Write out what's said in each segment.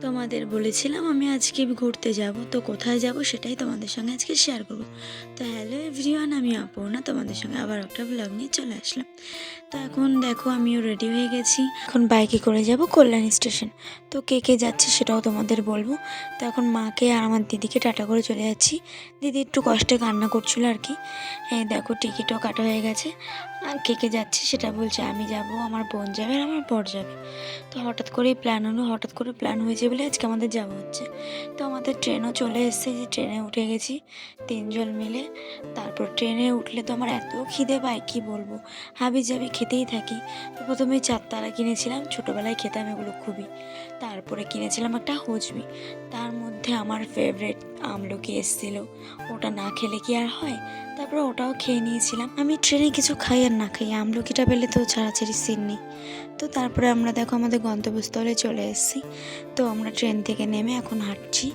তোমাদের বলেছিলাম আমি আজকে ঘুরতে যাব, তো কোথায় যাব সেটাই তোমাদের সঙ্গে আজকে শেয়ার করব। তো হ্যালো এভরিওয়ান, আমি অপর্ণা তোমাদের সঙ্গে আবার একটা ব্লগ নিয়ে চলে আসলাম। তো এখন দেখো আমিও রেডি হয়ে গেছি, এখন বাইকে করে যাব কল্যাণী স্টেশন। তো কে কে যাচ্ছে সেটাও তোমাদের বলবো। তো এখন মাকে আর আমার দিদিকে টাটা করে চলে যাচ্ছি। দিদি একটু কষ্টে কান্না করছিল আর কি। এই দেখো টিকিটও কাটা হয়ে গেছে। আর কে কে যাচ্ছে সেটা বলছে, আমি যাব, আমার বোন যাবে আর আমার বর যাবে। তো হঠাৎ করেই প্ল্যান হলো, হঠাৎ করে প্ল্যান হয়েছে বলে আজকে আমাদের যাওয়া হচ্ছে। তো আমাদের ট্রেনও চলে এসেছে, যে ট্রেনে উঠে গেছি 3 জন মিলে। তারপর ট্রেনে উঠলে তো আমার এত খিদে পায় কি বলবো, হাবি জাবি খেতেই থাকি। তো প্রথমে চারতারা কিনেছিলাম, ছোটোবেলায় খেতাম এগুলো খুবই। তারপরে কিনেছিলাম একটা হজমি, তার মধ্যে আমার ফেভারেট আমলকি এসেছিলো, ওটা না খেলে কি আর হয়। তারপরে ওটাও খেয়ে নিয়েছিলাম। আমি ট্রেনে কিছু খাই আর না খাই, আমলকিটা পেলে তো ছাড়াছাড়ি সিন নেই। তো তারপরে আমরা দেখো আমাদের গন্তব্যস্থলে চলে এসেছি। তো আমরা ট্রেন থেকে নেমে এখন হাঁটছি,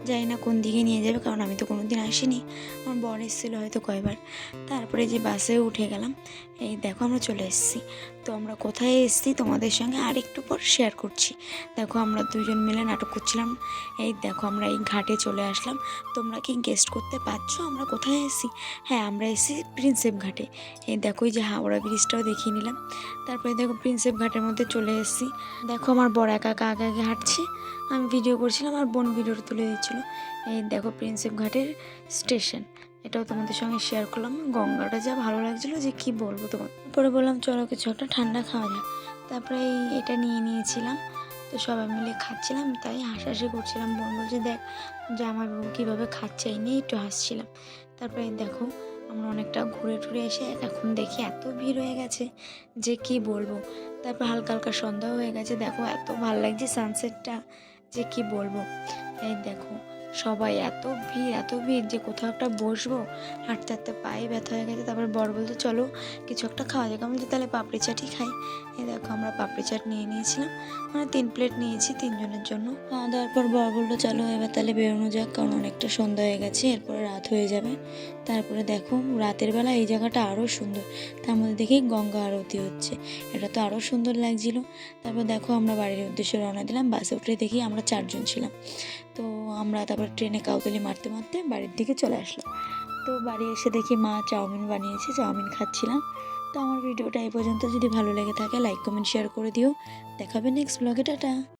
জানি না কোন দিকে নিয়ে যাবে, কারণ আমি তো কোনো দিন আসিনি, আমার বর এসেছিলো হয়তো কয়বার। তারপরে যে বাসে উঠে গেলাম, এই দেখো আমরা চলে এসেছি। তো আমরা কোথায় এসেছি তোমাদের সঙ্গে আর একটু পর শেয়ার করছি। দেখো আমরা 2জন মিলে নাটক করছিলাম। এই দেখো আমরা এই ঘাটে চলে আসলাম। তোমরা কি গেস্ট করতে পারছো আমরা কোথায় এসেছি? হ্যাঁ, আমরা এসেছি প্রিন্সেপ ঘাটে। এই দেখো এই যে হাওড়া ব্রিজটাও দেখিয়ে নিলাম। তারপরে দেখো প্রিন্সেপ ঘাটের মধ্যে চলে এসেছি। দেখো আমার বর একা একা আগে আগে হাঁটছে, আমি ভিডিও করছিলাম আর বোন ভিডিওটা তুলে দিচ্ছিলো। এই দেখো প্রিন্সেপ ঘাটের স্টেশন, এটাও তোমাদের সঙ্গে শেয়ার করলাম। গঙ্গাটা যা ভালো লাগছিলো যে কি বলবো তোমার। তারপরে বললাম চলো কিছু একটা ঠান্ডা খাওয়া যাক। তারপরে এটা নিয়ে নিয়েছিলাম। তো সবাই মিলে খাচ্ছিলাম, তাই হাসাহাসি করছিলাম। বোন বলছে দেখ জামাইবাবু কীভাবে খাচ্ছে, এই নিয়ে একটু হাসছিলাম। তারপরে দেখো আমরা অনেকটা ঘুরে টুরে এসে এখন দেখি এত ভিড় হয়ে গেছে যে কি বলবো। তারপর হালকা হালকা সন্ধ্যাও হয়ে গেছে, দেখো এত ভালো লাগছে সানসেটটা যে কি বলবো। এই দেখো সবাই এত ভিড় যে কোথাও একটা বসবো, হাঁটতে হাঁটতে পায়ে ব্যথা হয়ে গেছে। তারপর বর বলতে চলো কিছু একটা খাওয়া যাক, আমি বলছি তাহলে পাপড়ি চাটই খাই। এই দেখো আমরা পাপড়ি চাট নিয়ে নিয়েছিলাম, মানে 3 প্লেট নিয়েছি 3 জনের জন্য। খাওয়া দাওয়ার পর বর বললো চলো এবার তাহলে বেরোনো যাক, কারণ অনেকটা সন্ধ্যা হয়ে গেছে, এরপরে রাত হয়ে যাবে। তারপরে দেখো রাতের বেলা এই জায়গাটা আরও সুন্দর, তার মধ্যে দেখি গঙ্গা আরতি হচ্ছে, এটা তো আরও সুন্দর লাগছিল। তারপর দেখো আমরা বাড়ির উদ্দেশ্যে রওনা দিলাম। বাসে উঠে দেখি আমরা 4জন ছিলাম। তো আমরা তারপর ট্রেনে কাউতালি মারতে মারতে বাড়ির দিকে চলে আসলাম। তো বাড়ি এসে দেখি মা চাউমিন বানিয়েছে, চাউমিন খাচ্ছিলাম। তো আমার ভিডিওটা এই পর্যন্ত, যদি ভালো লেগে থাকে লাইক কমেন্ট শেয়ার করে দিও। দেখাবে নেক্সট ব্লগে, টাটা।